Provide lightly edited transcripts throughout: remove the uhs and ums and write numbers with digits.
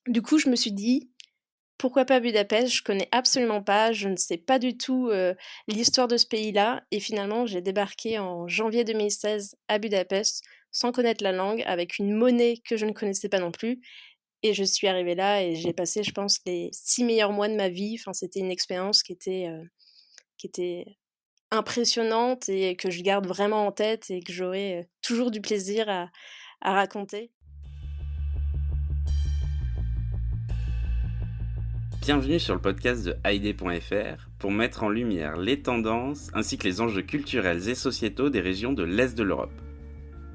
Du coup, je me suis dit: «Pourquoi pas Budapest?» Je connais absolument pas, je ne sais pas du tout, l'histoire de ce pays-là et finalement, j'ai débarqué en janvier 2016 à Budapest, sans connaître la langue, avec une monnaie que je ne connaissais pas non plus et je suis arrivée là et j'ai passé, je pense, les 6 meilleurs mois de ma vie. Enfin, c'était une expérience qui était impressionnante et que je garde vraiment en tête et que j'aurai, toujours du plaisir à raconter. Bienvenue sur le podcast de Haïdé.fr pour mettre en lumière les tendances ainsi que les enjeux culturels et sociétaux des régions de l'Est de l'Europe.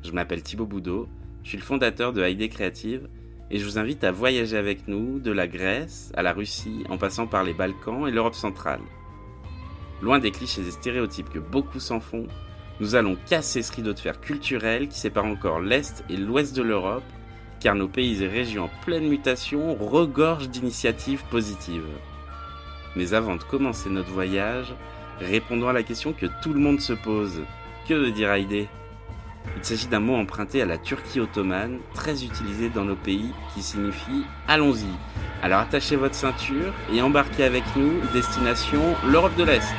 Je m'appelle Thibaut Boudot, je suis le fondateur de Haïdé Créative et je vous invite à voyager avec nous de la Grèce à la Russie en passant par les Balkans et l'Europe centrale. Loin des clichés et stéréotypes que beaucoup s'en font, nous allons casser ce rideau de fer culturel qui sépare encore l'Est et l'Ouest de l'Europe, car nos pays et régions en pleine mutation regorgent d'initiatives positives. Mais avant de commencer notre voyage, répondons à la question que tout le monde se pose. Que veut dire Haïdé ? Il s'agit d'un mot emprunté à la Turquie ottomane, très utilisé dans nos pays, qui signifie « allons-y ». Alors attachez votre ceinture et embarquez avec nous, destination l'Europe de l'Est.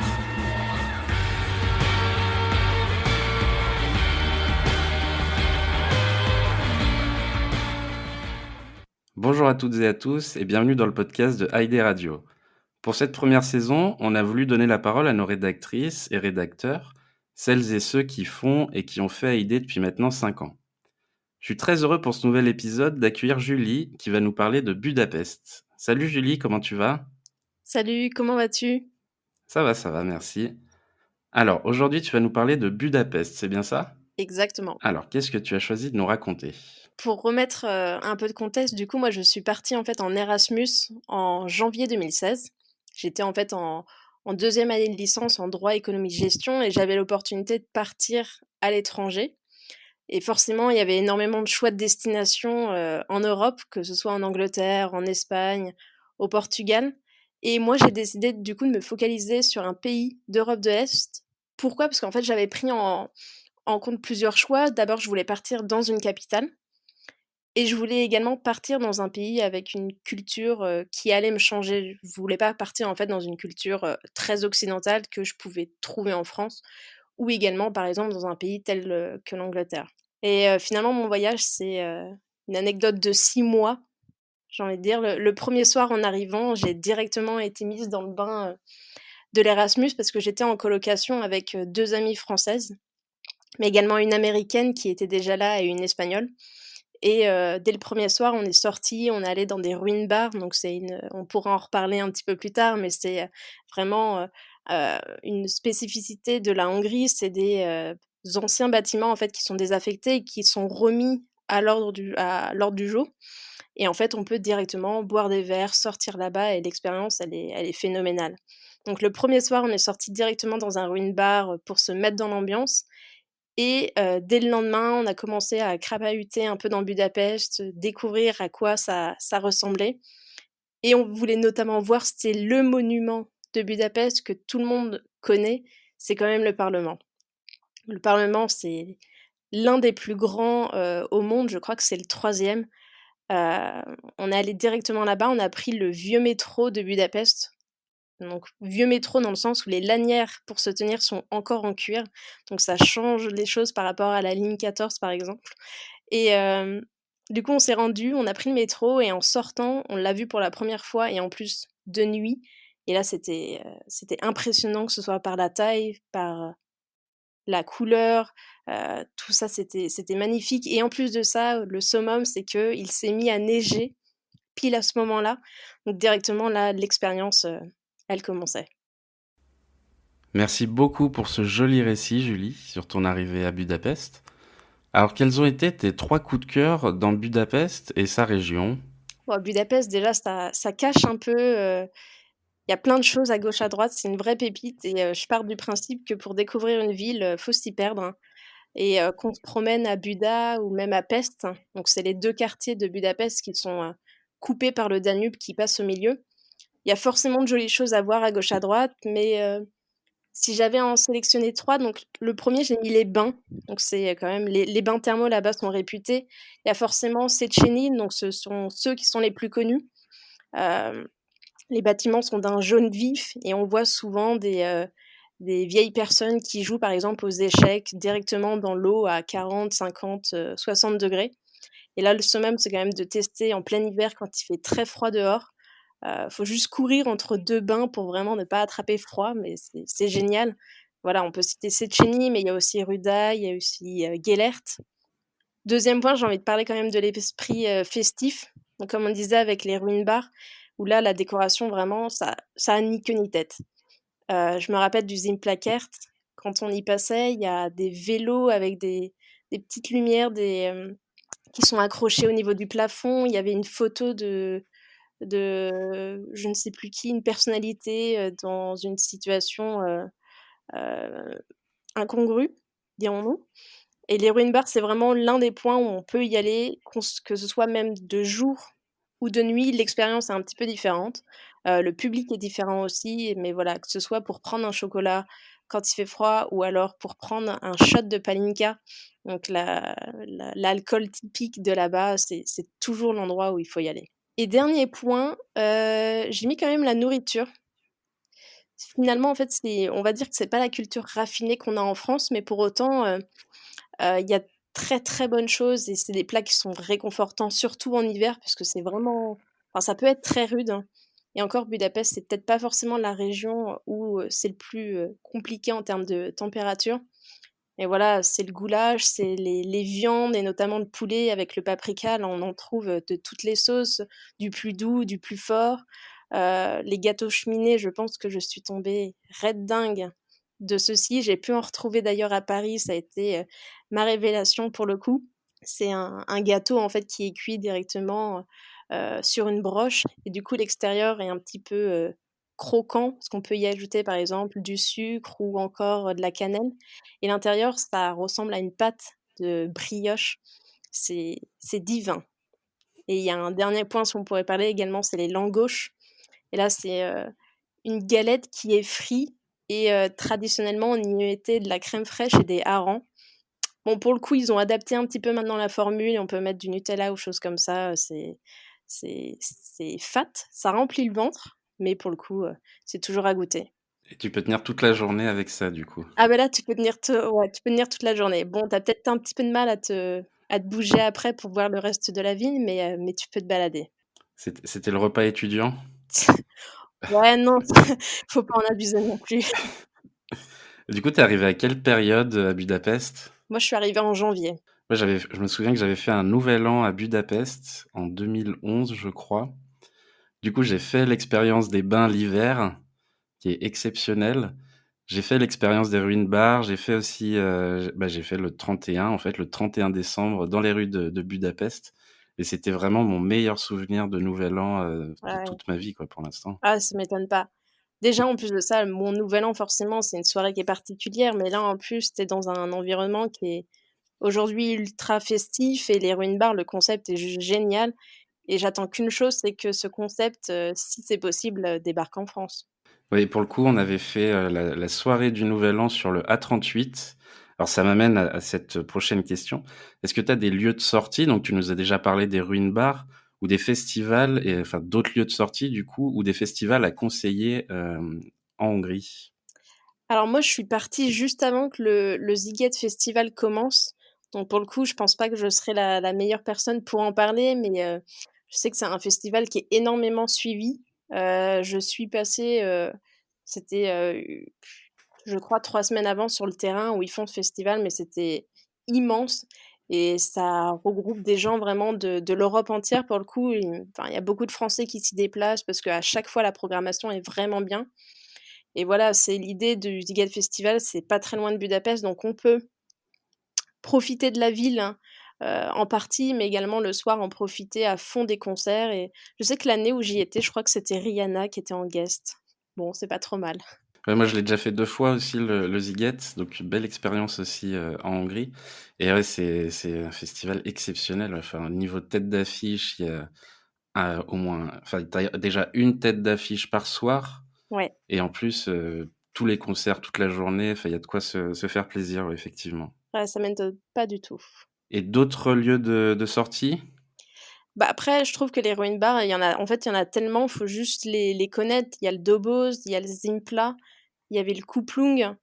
Bonjour à toutes et à tous et bienvenue dans le podcast de Haïdé Radio. Pour cette première saison, on a voulu donner la parole à nos rédactrices et rédacteurs, celles et ceux qui font et qui ont fait Haïdé depuis maintenant 5 ans. Je suis très heureux pour ce nouvel épisode d'accueillir Julie qui va nous parler de Budapest. Salut Julie, comment tu vas ? Salut, comment vas-tu? Ça va, merci. Alors, aujourd'hui, tu vas nous parler de Budapest, c'est bien ça ? Exactement. Alors, qu'est-ce que tu as choisi de nous raconter ? Pour remettre, un peu de contexte, du coup, moi, je suis partie, en fait, en Erasmus en janvier 2016. J'étais, en fait, en 2e année de licence en droit, économie, gestion et j'avais l'opportunité de partir à l'étranger et forcément, il y avait énormément de choix de destination, en Europe, que ce soit en Angleterre, en Espagne, au Portugal et moi, j'ai décidé, du coup, de me focaliser sur un pays d'Europe de l'Est. Pourquoi? Parce qu'en fait, j'avais pris en compte plusieurs choix. D'abord, je voulais partir dans une capitale et je voulais également partir dans un pays avec une culture, qui allait me changer. Je voulais pas partir, en fait, dans une culture, très occidentale que je pouvais trouver en France ou également, par exemple, dans un pays tel, que l'Angleterre et finalement, mon voyage, c'est, une anecdote de 6 mois, j'ai envie de dire. Le 1er soir en arrivant, j'ai directement été mise dans le bain, de l'Erasmus parce que j'étais en colocation avec, 2 amies françaises, mais également une américaine qui était déjà là et une espagnole et dès le 1er soir, on est sortis, on est allés dans des ruines bars, donc c'est on pourra en reparler un petit peu plus tard, mais c'est, vraiment, une spécificité de la Hongrie. C'est des, anciens bâtiments, en fait, qui sont désaffectés et qui sont remis à l'ordre du jour et en fait, on peut directement boire des verres, sortir là-bas et l'expérience, elle est phénoménale. Donc le 1er soir, on est sortis directement dans un ruine bar, pour se mettre dans l'ambiance et dès le lendemain, on a commencé à crapahuter un peu dans Budapest, découvrir à quoi ça ressemblait et on voulait notamment voir, c'était le monument de Budapest que tout le monde connaît, c'est quand même le Parlement. Le Parlement, c'est l'un des plus grands, au monde, je crois que c'est le 3e. On est allé directement là-bas, on a pris le vieux métro de Budapest. Donc vieux métro dans le sens où les lanières pour se tenir sont encore en cuir, donc ça change les choses par rapport à la ligne 14 par exemple et du coup on s'est rendus, on a pris le métro et en sortant, on l'a vu pour la première fois et en plus de nuit et là c'était impressionnant que ce soit par la taille, par la couleur, tout ça c'était magnifique et en plus de ça, le summum, c'est qu'il s'est mis à neiger pile à ce moment-là, donc directement là, l'expérience, elle commençait. Merci beaucoup pour ce joli récit, Julie, sur ton arrivée à Budapest. Alors, quels ont été tes 3 coups de cœur dans Budapest et sa région ? Bon, Budapest déjà ça cache un peu, il y a plein de choses à gauche à droite, c'est une vraie pépite et je pars du principe que pour découvrir une ville, faut s'y perdre, hein et qu'on se promène à Buda ou même à Pest, donc c'est les 2 quartiers de Budapest qui sont, coupés par le Danube qui passe au milieu. Il y a forcément de jolies choses à voir à gauche à droite, mais Si j'avais à en sélectionner 3, donc le premier j'ai mis les bains, donc c'est quand même les bains thermaux là-bas sont réputés. Il y a forcément Széchenyi, donc ce sont ceux qui sont les plus connus. Hem, les bâtiments sont d'un jaune vif et on voit souvent des vieilles personnes qui jouent par exemple aux échecs directement dans l'eau à 40, 50, 60 degrés. Et là, le summum, c'est quand même de tester en plein hiver quand il fait très froid dehors. Faut juste courir entre 2 bains pour vraiment ne pas attraper froid, mais c'est génial. Voilà, on peut citer Széchenyi, mais il y a aussi Ruda, il y a aussi, Gellert. 2e point, j'ai envie de parler quand même de l'esprit, festif. Donc comme on disait avec les ruines bars, où là, la décoration vraiment ça a ni queue ni tête. Je me rappelle du Zinnplaquert, quand on y passait, il y a des vélos avec des petites lumières, qui sont accrochés au niveau du plafond. Il y avait une photo de je ne sais plus qui, une personnalité, dans une situation, heu, incongrue, dirons-nous. Et les ruines bars, c'est vraiment l'un des points où on peut y aller, que ce soit même de jour ou de nuit, l'expérience est un petit peu différente. Le public est différent aussi, mais voilà, que ce soit pour prendre un chocolat quand il fait froid ou alors pour prendre un shot de palinka, donc l'alcool typique de là-bas, c'est toujours l'endroit où il faut y aller. Et dernier point, j'ai mis quand même la nourriture. Finalement, en fait, on va dire que c'est pas la culture raffinée qu'on a en France, mais pour autant, il y a très, très bonnes choses et c'est des plats qui sont réconfortants, surtout en hiver, parce que c'est vraiment enfin, ça peut être très rude, hein. Et encore Budapest, c'est peut-être pas forcément la région où, c'est le plus, compliqué en termes de température. Et voilà, c'est le goulash, c'est les viandes et notamment le poulet avec le paprika. Là, on en trouve, de toutes les sauces, du plus doux, du plus fort. Les gâteaux cheminés, je pense que je suis tombée raide dingue de ceux-ci. J'ai pu en retrouver d'ailleurs à Paris, ça a été, ma révélation pour le coup. C'est un gâteau, en fait, qui est cuit directement, sur une broche et du coup, l'extérieur est un petit peu, croquant, parce qu'on peut y ajouter, par exemple, du sucre ou encore, de la cannelle et l'intérieur, ça ressemble à une pâte de brioche. C'est divin et il y a un dernier point si on pourrait parler également, c'est les langoches et là, c'est, une galette qui est frite et traditionnellement, on y mettait de la crème fraîche et des harengs. Bon, pour le coup, ils ont adapté un petit peu maintenant la formule et on peut mettre du Nutella ou choses comme ça, c'est fat, ça remplit le ventre, mais pour le coup, c'est toujours à goûter. Et tu peux tenir toute la journée avec ça, du coup. Ah bah là, tu peux tenir toute la journée. Bon, tu as peut-être un petit peu de mal à te bouger après pour voir le reste de la ville, mais tu peux te balader. C'était le repas étudiant? Ouais, non, faut pas en abuser non plus. Du coup, tu es arrivé à quelle période, à Budapest? Moi, je suis arrivée en janvier. Moi, je me souviens que j'avais fait un nouvel an à Budapest en 2011, je crois. Du coup, j'ai fait l'expérience des bains l'hiver, qui est exceptionnelle. J'ai fait l'expérience des ruines bars, j'ai fait aussi, j'ai fait le 31, en fait, le 31 décembre dans les rues de Budapest et c'était vraiment mon meilleur souvenir de nouvel an, de Ouais. toute ma vie, quoi, pour l'instant. Ah, ça m'étonne pas. Déjà, en plus de ça, mon nouvel an, forcément, c'est une soirée qui est particulière, mais là, en plus, tu es dans un environnement qui est aujourd'hui ultra festif et les ruines bars, le concept est juste génial et j'attends qu'une chose, c'est que ce concept, si c'est possible, débarque en France. Oui, pour le coup, on avait fait, la soirée du nouvel an sur le A38. Alors ça m'amène à cette prochaine question. Est-ce que tu as des lieux de sortie? Donc tu nous as déjà parlé des ruines bars ou des festivals et enfin d'autres lieux de sortie du coup ou des festivals à conseiller, en Hongrie? Alors moi, je suis partie juste avant que le Sziget Festival commence, donc pour le coup, je pense pas que je serai la meilleure personne pour en parler, mais je sais que c'est un festival qui est énormément suivi. Je suis passée, c'était, je crois 3 semaines avant sur le terrain où ils font ce festival, mais c'était immense et ça regroupe des gens vraiment de l'Europe entière pour le coup. Enfin, il y a beaucoup de Français qui s'y déplacent parce qu'à chaque fois la programmation est vraiment bien et voilà, c'est l'idée du Ziget Festival, c'est pas très loin de Budapest, donc on peut profiter de la ville, hein, en partie, mais également le soir en profiter à fond des concerts et je sais que l'année où j'y étais, je crois que c'était Rihanna qui était en guest. Bon, c'est pas trop mal. Ouais, moi je l'ai déjà fait 2 fois aussi le Sziget, donc une belle expérience aussi, en Hongrie et ouais, c'est un festival exceptionnel, enfin niveau tête d'affiche, il y a, au moins enfin tu as déjà une tête d'affiche par soir. Ouais. Et en plus, tous les concerts toute la journée, enfin, il y a de quoi se faire plaisir, ouais, effectivement. Ouais, ça m'étonne pas du tout. Et d'autres lieux de sortie? Bah, après, je trouve que les ruines bar, il y en a tellement, faut juste les connaître. Il y a le Dobos, il y a le Zimpla, il y avait le Kuplung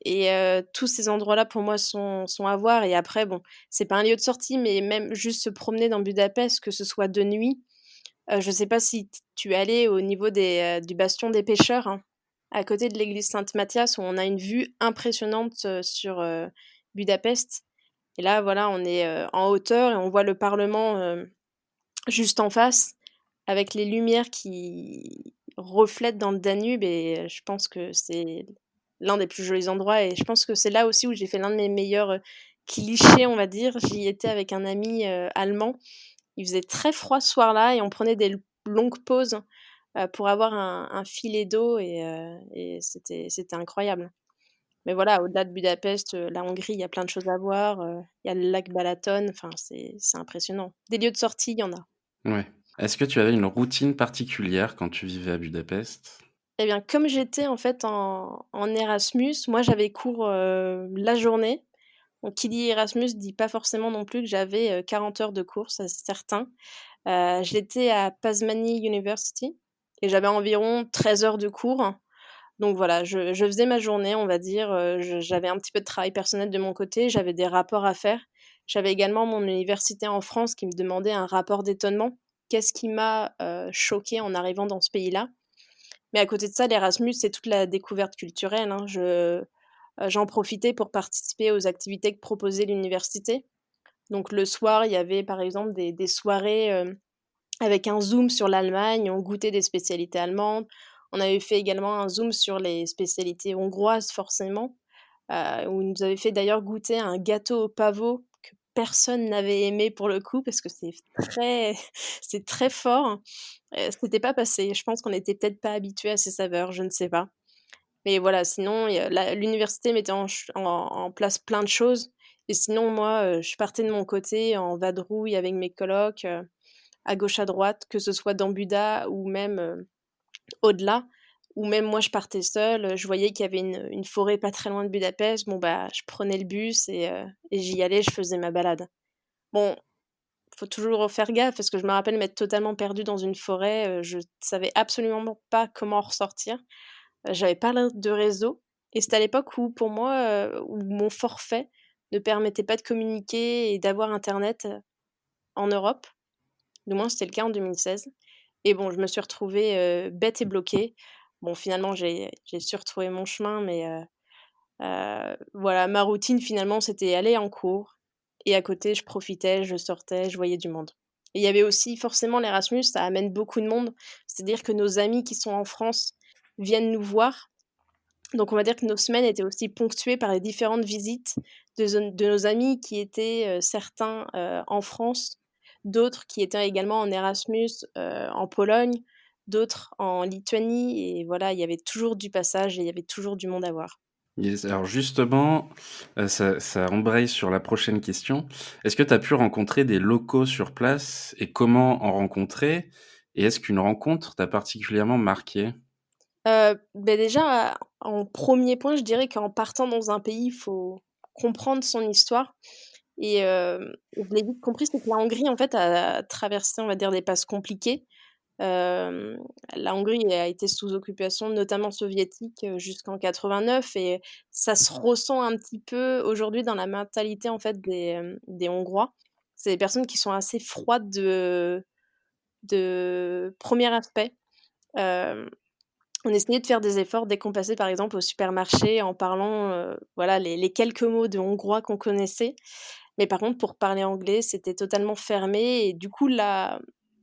et tous ces endroits-là pour moi sont à voir et après bon, c'est pas un lieu de sortie, mais même juste se promener dans Budapest, que ce soit de nuit, je sais pas si tu es allé au niveau du bastion des pêcheurs, hein, à côté de l'église Saint-Mathias où on a une vue impressionnante, sur, Budapest et là voilà, on est, en hauteur et on voit le parlement, juste en face, avec les lumières qui reflètent dans le Danube et je pense que c'est l'un des plus jolis endroits et je pense que c'est là aussi où j'ai fait l'un de mes meilleurs, clichés, on va dire. J'y étais avec un ami, allemand. Il faisait très froid ce soir-là et on prenait des longues pauses, pour avoir un filet d'eau et c'était incroyable. Mais voilà, au-delà de Budapest, la Hongrie, il y a plein de choses à voir, il y a le lac Balaton, enfin c'est impressionnant. Des lieux de sortie, il y en a. Ouais. Est-ce que tu avais une routine particulière quand tu vivais à Budapest? Eh bien, comme j'étais en fait en Erasmus, moi j'avais cours, la journée. Donc qui dit Erasmus dit pas forcément non plus que j'avais, 40 heures de cours, ça c'est certain. J'étais à Pazmany University et j'avais environ 13 heures de cours. Donc voilà, je faisais ma journée, on va dire, j'avais un petit peu de travail personnel de mon côté, j'avais des rapports à faire. J'avais également mon université en France qui me demandait un rapport d'étonnement. Qu'est-ce qui m'a, choqué en arrivant dans ce pays-là? Mais à côté de ça, l'Erasmus, c'est toute la découverte culturelle, hein. J'en profitais pour participer aux activités que proposait l'université. Donc le soir, il y avait par exemple des soirées, avec un zoom sur l'Allemagne, on goûtait des spécialités allemandes. On avait fait également un zoom sur les spécialités hongroises forcément, où ils nous avaient fait d'ailleurs goûter un gâteau au pavot que personne n'avait aimé pour le coup parce que c'est très c'est très fort. C'était pas passé. Je pense qu'on était peut-être pas habitués à ces saveurs, je ne sais pas. Mais voilà, sinon il y a l'université mettait en place plein de choses et sinon moi, je partais de mon côté en vadrouille avec mes colocs, à gauche, à droite, que ce soit dans Buda ou même, au-delà, ou même moi je partais seule, je voyais qu'il y avait une forêt pas très loin de Budapest, bon bah, je prenais le bus et j'y allais, je faisais ma balade. Bon, faut toujours faire gaffe parce que je me rappelle m'être totalement perdue dans une forêt, je savais absolument pas comment en ressortir. J'avais pas de réseau et c'était à l'époque où pour moi, où mon forfait ne permettait pas de communiquer et d'avoir internet, en Europe. Du moins c'était le cas en 2016 et bon, je me suis retrouvée, bête et bloquée. Bon finalement j'ai su retrouver mon chemin mais voilà, ma routine finalement c'était aller en cours et à côté je profitais, je sortais, je voyais du monde. Et il y avait aussi forcément l'Erasmus, ça amène beaucoup de monde. C'est-à-dire que nos amis qui sont en France viennent nous voir. Donc on va dire que nos semaines étaient aussi ponctuées par les différentes visites de nos amis qui étaient, certains, en France, d'autres qui étaient également en Erasmus, en Pologne, d'autres en Lituanie et voilà, il y avait toujours du passage et il y avait toujours du monde à voir. Yes, alors justement, ça embraye sur la prochaine question. Est-ce que tu as pu rencontrer des locaux sur place et comment en rencontrer? Et est-ce qu'une rencontre t'a particulièrement marqué? Beh, déjà, en premier point, je dirais qu'en partant dans un pays, il faut comprendre son histoire et je l'ai vite compris, c'est que la Hongrie, en fait, a traversé, on va dire, des passes compliquées. Hem, la Hongrie a été sous occupation, notamment soviétique, jusqu'en 89 et ça se ressent un petit peu aujourd'hui dans la mentalité, en fait, des Hongrois. C'est des personnes qui sont assez froides de premier aspect. Hem, on essayait de faire des efforts dès qu'on passait, par exemple, au supermarché en parlant, voilà, les quelques mots de hongrois qu'on connaissait. Mais par contre, pour parler anglais, c'était totalement fermé et du coup, la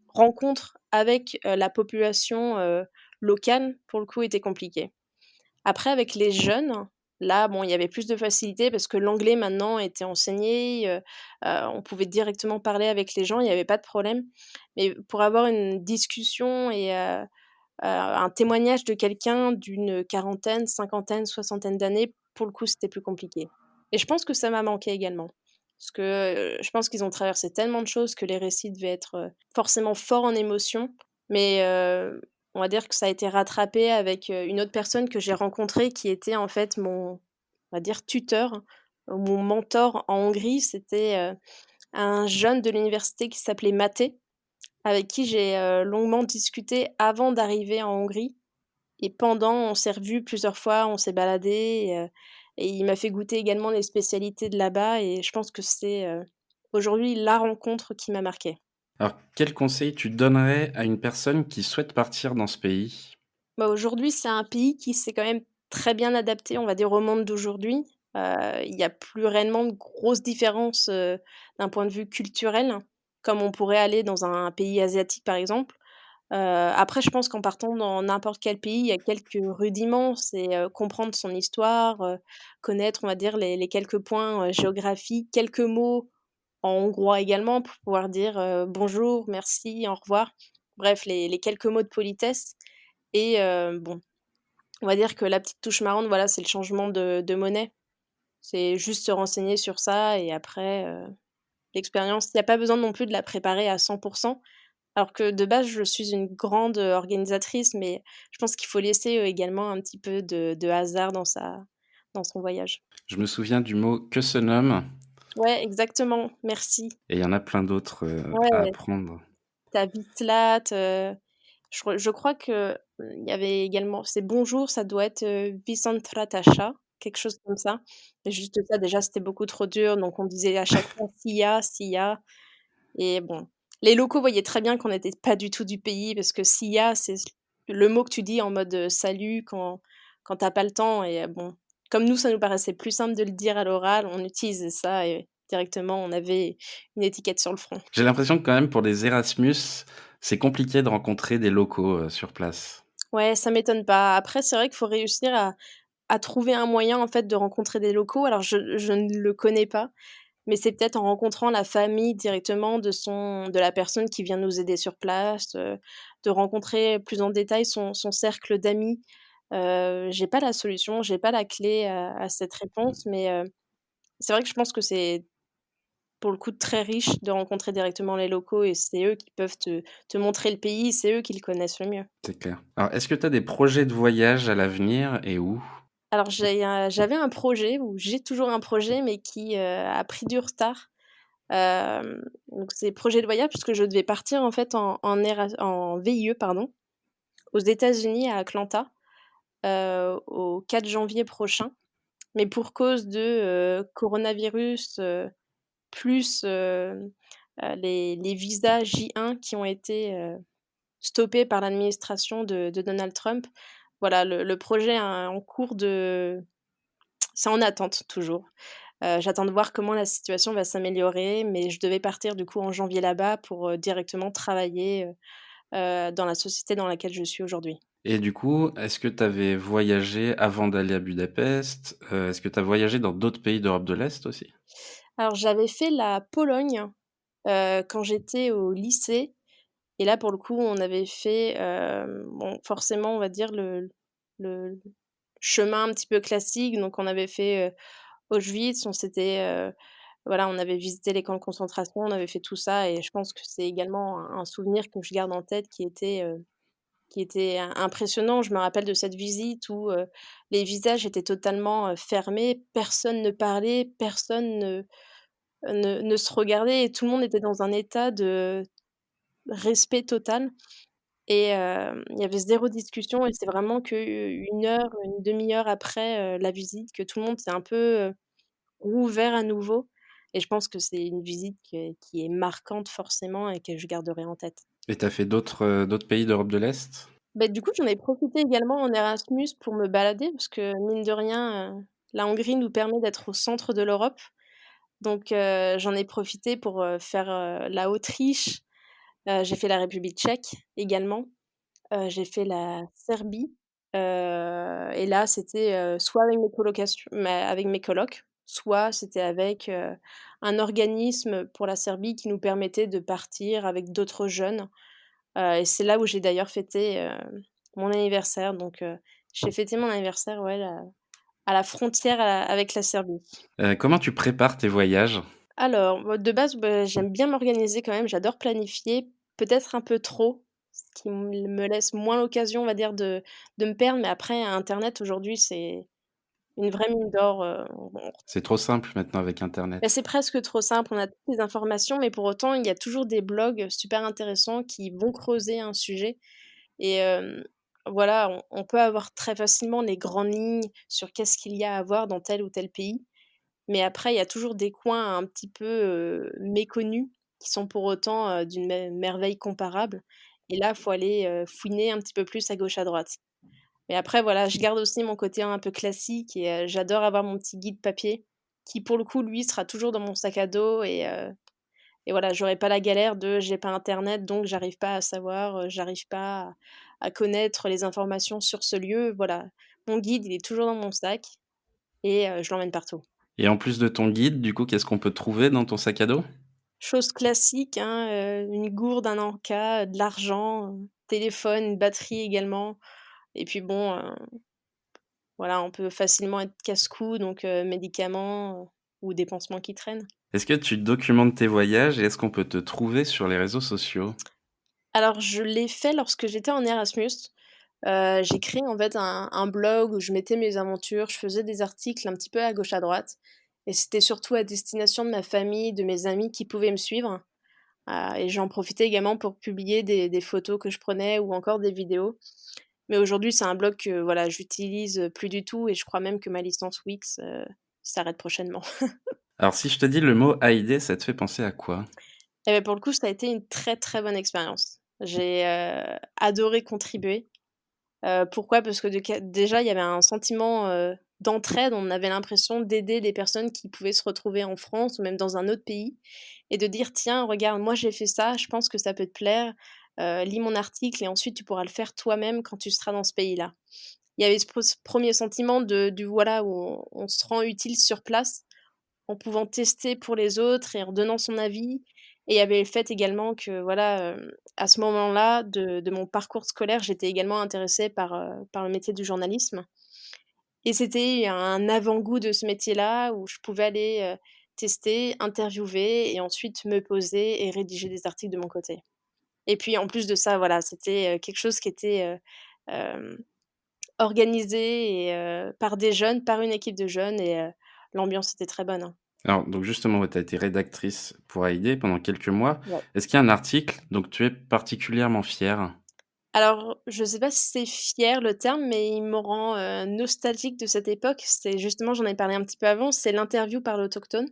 rencontre avec, la population, locale, pour le coup, était compliquée. Après avec les jeunes, là, bon, il y avait plus de facilité parce que l'anglais maintenant était enseigné, on pouvait directement parler avec les gens, il y avait pas de problème. Mais pour avoir une discussion et un témoignage de quelqu'un d'une quarantaine, cinquantaine, soixantaine d'années, pour le coup, c'était plus compliqué. Et je pense que ça m'a manqué également. Parce que, je pense qu'ils ont traversé tellement de choses que les récits devaient être, forcément forts en émotion. Mais, on va dire que ça a été rattrapé avec, une autre personne que j'ai rencontrée qui était en fait mon, on va dire tuteur, mon mentor en Hongrie. C'était, un jeune de l'université qui s'appelait Maté, avec qui j'ai, longuement discuté avant d'arriver en Hongrie et pendant, on s'est revus plusieurs fois, on s'est baladés et il m'a fait goûter également les spécialités de là-bas et je pense que c'est, aujourd'hui la rencontre qui m'a marquée. Alors, quel conseil tu donnerais à une personne qui souhaite partir dans ce pays? Bah, aujourd'hui, c'est un pays qui s'est quand même très bien adapté, on va dire, au monde d'aujourd'hui. Il y a plus réellement de grosses différences, d'un point de vue culturel, comme on pourrait aller dans un pays asiatique, par exemple. Après, je pense qu'en partant dans n'importe quel pays, il y a quelques rudiments. C'est, comprendre son histoire, connaître, on va dire, les quelques points, géographiques, quelques mots en hongrois également pour pouvoir dire, bonjour, merci, au revoir. Bref, les quelques mots de politesse et bon, on va dire que la petite touche marrante, voilà, c'est le changement de monnaie. C'est juste se renseigner sur ça et après, l'expérience, il y a pas besoin non plus de la préparer à 100. Alors que de base, je suis une grande, organisatrice, mais je pense qu'il faut laisser, également un petit peu de hasard dans son voyage. Je me souviens du mot «que se nomme» Ouais, exactement, merci. et il y en a plein d'autres, à Ouais, apprendre. tu as Vitzlatt, je crois que, il y avait également c'est bonjour, ça doit être, Viszontlátásra, quelque chose comme ça. Et juste ça, déjà, c'était beaucoup trop dur, donc on disait à chaque fois: «Szia, szia». Et bon, les locaux voyaient très bien qu'on n'était pas du tout du pays parce que «Szia», c'est le mot que tu dis en mode, salut quand tu as pas le temps et bon, comme nous, ça nous paraissait plus simple de le dire à l'oral, on utilisait ça et directement, on avait une étiquette sur le front. J'ai l'impression que quand même pour les Erasmus, c'est compliqué de rencontrer des locaux, sur place. Ouais, ça m'étonne pas. Après, c'est vrai qu'il faut réussir à trouver un moyen, en fait, de rencontrer des locaux. Alors je ne le connais pas, mais c'est peut-être en rencontrant la famille directement de la personne qui vient nous aider sur place, de rencontrer plus en détail son cercle d'amis. J'ai pas la solution, j'ai pas la clé à cette réponse, mais c'est vrai que je pense que c'est, pour le coup, très riche de rencontrer directement les locaux et c'est eux qui peuvent te montrer le pays, c'est eux qui le connaissent le mieux. C'est clair. Alors, est-ce que tu as des projets de voyage à l'avenir et où? Alors j'avais un projet ou j'ai toujours un projet, mais qui, a pris du retard. Donc c'est projet de voyage puisque je devais partir en fait en VIE pardon, aux États-Unis à Atlanta, au 4 janvier prochain. Mais pour cause de, coronavirus, plus, les visas J1 qui ont été, stoppés par l'administration de Donald Trump. Voilà, le projet est en cours de c'est en attente toujours. J'attends de voir comment la situation va s'améliorer, mais je devais partir du coup en janvier là-bas pour, directement travailler, dans la société dans laquelle je suis aujourd'hui. Et du coup, est-ce que tu avais voyagé avant d'aller à Budapest? Est-ce que tu as voyagé dans d'autres pays d'Europe de l'Est aussi? Alors j'avais fait la Pologne, quand j'étais au lycée et là pour le coup on avait fait, bon forcément on va dire le chemin un petit peu classique, donc on avait fait, Auschwitz, on s'était, voilà, on avait visité les camps de concentration, on avait fait tout ça et je pense que c'est également un souvenir que je garde en tête qui était impressionnant. Je me rappelle de cette visite où, les visages étaient totalement, fermés, personne ne parlait, personne ne se regardait et tout le monde était dans un état de respect total et il y avait zéro discussion et c'est vraiment qu'1 heure, une demi heure après, la visite que tout le monde s'est un peu, rouvert à nouveau et je pense que c'est une visite qui est marquante forcément et que je garderai en tête. Et tu as fait d'autres pays d'Europe de l'Est? Bah, du coup, j'en ai profité également en Erasmus pour me balader parce que mine de rien, la Hongrie nous permet d'être au centre de l'Europe. Donc j'en ai profité pour, faire, la Autriche, j'ai fait la République tchèque également, j'ai fait la Serbie, et là, c'était, soit avec avec mes colocs, soit c'était avec, un organisme pour la Serbie qui nous permettait de partir avec d'autres jeunes. Et c'est là où j'ai d'ailleurs fêté, mon anniversaire donc j'ai fêté mon anniversaire, ouais, là, à la frontière avec la Serbie. Comment tu prépares tes voyages? Alors, bah, de base, bah, j'aime bien m'organiser quand même, j'adore planifier, peut-être un peu trop. ce qui me laisse moins l'occasion, on va dire, de me perdre. Mais après internet aujourd'hui, c'est une vraie mine d'or, on C'est trop simple maintenant avec internet. c'est presque trop simple, on a toutes les informations, mais pour autant, il y a toujours des blogs super intéressants qui vont creuser un sujet et voilà, on peut avoir très facilement les grandes lignes sur qu'est-ce qu'il y a à voir dans tel ou tel pays. Mais après, il y a toujours des coins un petit peu, méconnus qui sont pour autant, d'une merveille comparable et là, faut aller, fouiner un petit peu plus à gauche, à droite. Mais après voilà, je garde aussi mon côté un peu classique et j'adore avoir mon petit guide papier qui, pour le coup, lui, sera toujours dans mon sac à dos et voilà, j'aurai pas la galère de j'ai pas internet donc j'arrive pas à savoir, j'arrive pas à connaître les informations sur ce lieu. Voilà, mon guide, il est toujours dans mon sac et je l'emmène partout. Et en plus de ton guide, du coup, qu'est-ce qu'on peut trouver dans ton sac à dos? Chose classique, hein, une gourde, un encas, de l'argent, téléphone, une batterie également et puis bon, voilà, on peut facilement être casse-cou donc médicaments, ou des pansements qui traînent. Est-ce que tu documentes tes voyages et est-ce qu'on peut te trouver sur les réseaux sociaux? Alors je l'ai fait lorsque j'étais en Erasmus. J'ai créé en fait un blog où je mettais mes aventures, je faisais des articles un petit peu à gauche, à droite et c'était surtout à destination de ma famille, de mes amis qui pouvaient me suivre, et j'en profitais également pour publier des photos que je prenais ou encore des vidéos. Mais aujourd'hui, c'est un blog que, voilà, j'utilise, plus du tout et je crois même que ma licence Wix, s'arrête prochainement. Alors si je te dis le mot AID, ça te fait penser à quoi? Et beh, pour le coup, ça a été une très, très bonne expérience. J'ai, adoré contribuer. Pourquoi? Parce que déjà, il y avait un sentiment, d'entraide. On avait l'impression d'aider des personnes qui pouvaient se retrouver en France ou même dans un autre pays et de dire: «Tiens, regarde, moi j'ai fait ça, je pense que ça peut te plaire, lis mon article et ensuite tu pourras le faire toi-même quand tu seras dans ce pays-là». Il y avait ce 1er sentiment du voilà, où on se rend utile sur place en pouvant tester pour les autres et en donnant son avis et il y avait le fait également que voilà, à ce moment-là de mon parcours scolaire, j'étais également intéressée par le métier du journalisme et c'était un avant-goût de ce métier-là où je pouvais aller, tester, interviewer et ensuite me poser et rédiger des articles de mon côté et puis en plus de ça, voilà, c'était, quelque chose qui était, hem, organisé et par des jeunes, par une équipe de jeunes et l'ambiance était très bonne, hein. Alors donc justement, ouais, tu as été rédactrice pour AID pendant quelques mois. Ouais. Est-ce qu'il y a un article dont tu es particulièrement fière? Alors, je sais pas si c'est fier le terme, mais il me rend, nostalgique de cette époque. C'est justement, j'en ai parlé un petit peu avant, c'est l'interview par l'autochtone.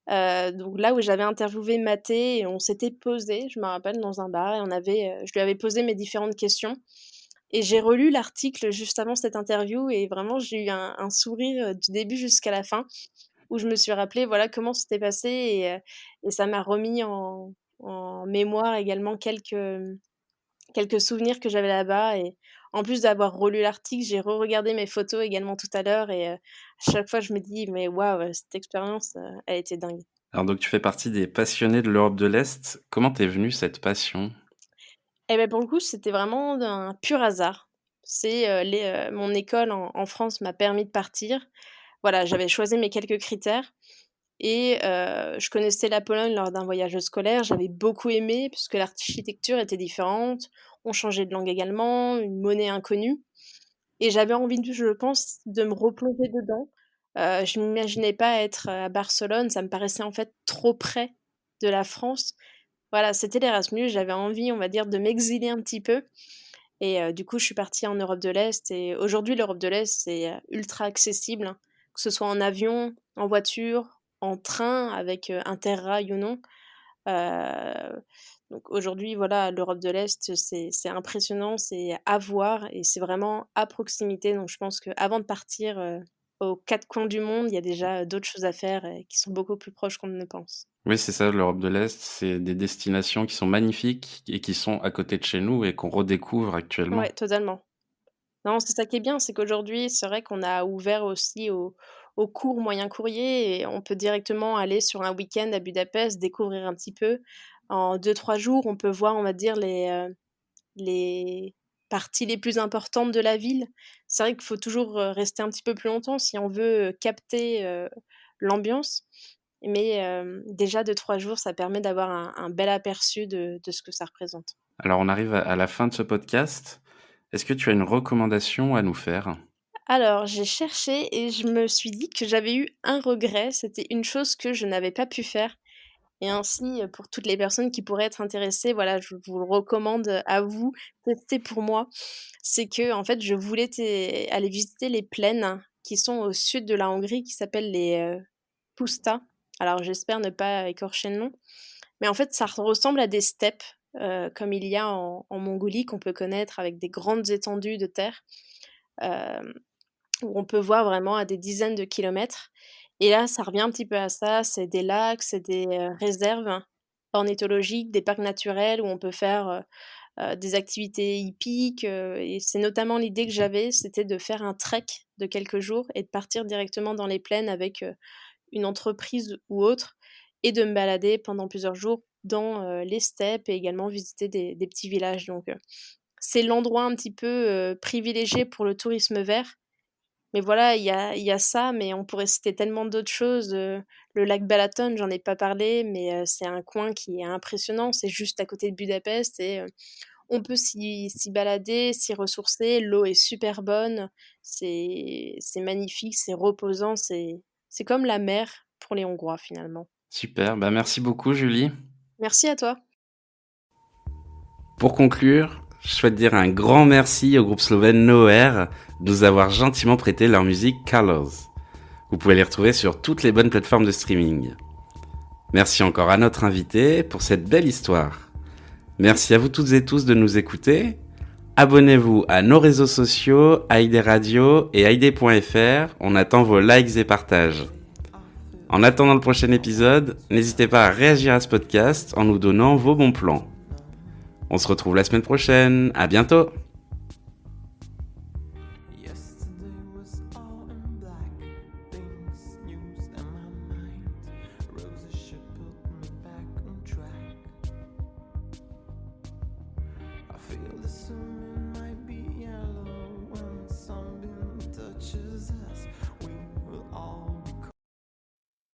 Donc là où j'avais interviewé Maté et on s'était posé, je me rappelle, dans un bar et je lui avais posé mes différentes questions et j'ai relu l'article juste avant cette interview et vraiment j'ai eu un sourire, du début jusqu'à la fin, où je me suis rappelé, voilà, comment c'était passé et ça m'a remis en mémoire également quelques souvenirs que j'avais là-bas et en plus d'avoir relu l'article, j'ai re-regardé mes photos également tout à l'heure et à chaque fois je me dis: «Mais waouh, cette expérience, elle était dingue». Alors donc tu fais partie des passionnés de l'Europe de l'Est. Comment t'es venue cette passion? Et beh, pour le coup, c'était vraiment d'un pur hasard. C'est, mon école en France m'a permis de partir. Voilà, j'avais choisi mes quelques critères et je connaissais la Pologne lors d'un voyage scolaire. J'avais beaucoup aimé puisque l'architecture était différente. On changeait de langue également, une monnaie inconnue. Et j'avais envie de je pense, de me replonger dedans. Je m'imaginais pas être, à Barcelone, ça me paraissait en fait trop près de la France. Voilà, c'était l'Erasmus, j'avais envie, on va dire, de m'exiler un petit peu et du coup, je suis partie en Europe de l'Est et aujourd'hui, l'Europe de l'Est, c'est, ultra accessible, hein, que ce soit en avion, en voiture, en train avec, Interrail ou non. Heu, donc aujourd'hui, voilà, l'Europe de l'Est, c'est impressionnant, c'est à voir et c'est vraiment à proximité. Donc je pense qu'avant de partir, aux 4 coins du monde, il y a déjà, d'autres choses à faire et qui sont beaucoup plus proches qu'on ne le pense. Oui, c'est ça, l'Europe de l'Est, c'est des destinations qui sont magnifiques et qui sont à côté de chez nous et qu'on redécouvre actuellement. Ouais, totalement. Non, c'est ça qui est bien, c'est qu'aujourd'hui, c'est vrai qu'on a ouvert aussi aux courts, moyens courriers et on peut directement aller sur un week-end à Budapest, découvrir un petit peu. En 2-3 jours, on peut voir, on va dire, les parties les plus importantes de la ville. C'est vrai qu'il faut toujours, rester un petit peu plus longtemps si on veut, capter, l'ambiance, mais déjà 2-3 jours, ça permet d'avoir un bel aperçu de ce que ça représente. Alors on arrive à la fin de ce podcast. Est-ce que tu as une recommandation à nous faire? Alors, j'ai cherché et je me suis dit que j'avais eu un regret, c'était une chose que je n'avais pas pu faire et ainsi, pour toutes les personnes qui pourraient être intéressées, voilà, je vous le recommande, à vous, testez pour moi. C'est que en fait, je voulais aller visiter les plaines qui sont au sud de la Hongrie, qui s'appellent les, Puszta. Alors j'espère ne pas écorcher le nom, mais en fait, ça ressemble à des steppes, comme il y a en Mongolie, qu'on peut connaître avec des grandes étendues de terre. Hem Où on peut voir vraiment à des dizaines de kilomètres et là, ça revient un petit peu à ça, c'est des lacs, c'est des, réserves ornithologiques, des parcs naturels où on peut faire, des activités hippiques, et c'est notamment l'idée que j'avais, c'était de faire un trek de quelques jours et de partir directement dans les plaines avec, une entreprise ou autre et de me balader pendant plusieurs jours dans, les steppes et également visiter des petits villages donc c'est l'endroit un petit peu, privilégié pour le tourisme vert mais voilà, il y a ça, mais on pourrait citer tellement d'autres choses, le lac Balaton, j'en ai pas parlé, mais c'est un coin qui est impressionnant. C'est juste à côté de Budapest et on peut s'y balader, s'y ressourcer. L'eau est super bonne, c'est magnifique, c'est reposant, c'est comme la mer pour les Hongrois, finalement. Super, bah merci beaucoup Julie. Merci à toi. Pour conclure, je souhaite dire un grand merci au groupe slovène Nowhere de nous avoir gentiment prêté leur musique Colors. Vous pouvez les retrouver sur toutes les bonnes plateformes de streaming. Merci encore à notre invité pour cette belle histoire. Merci à vous toutes et tous de nous écouter. Abonnez-vous à nos réseaux sociaux, Haïdé Radio et Haïdé.fr. On attend vos likes et partages. En attendant le prochain épisode, n'hésitez pas à réagir à ce podcast en nous donnant vos bons plans. On se retrouve la semaine prochaine. À bientôt!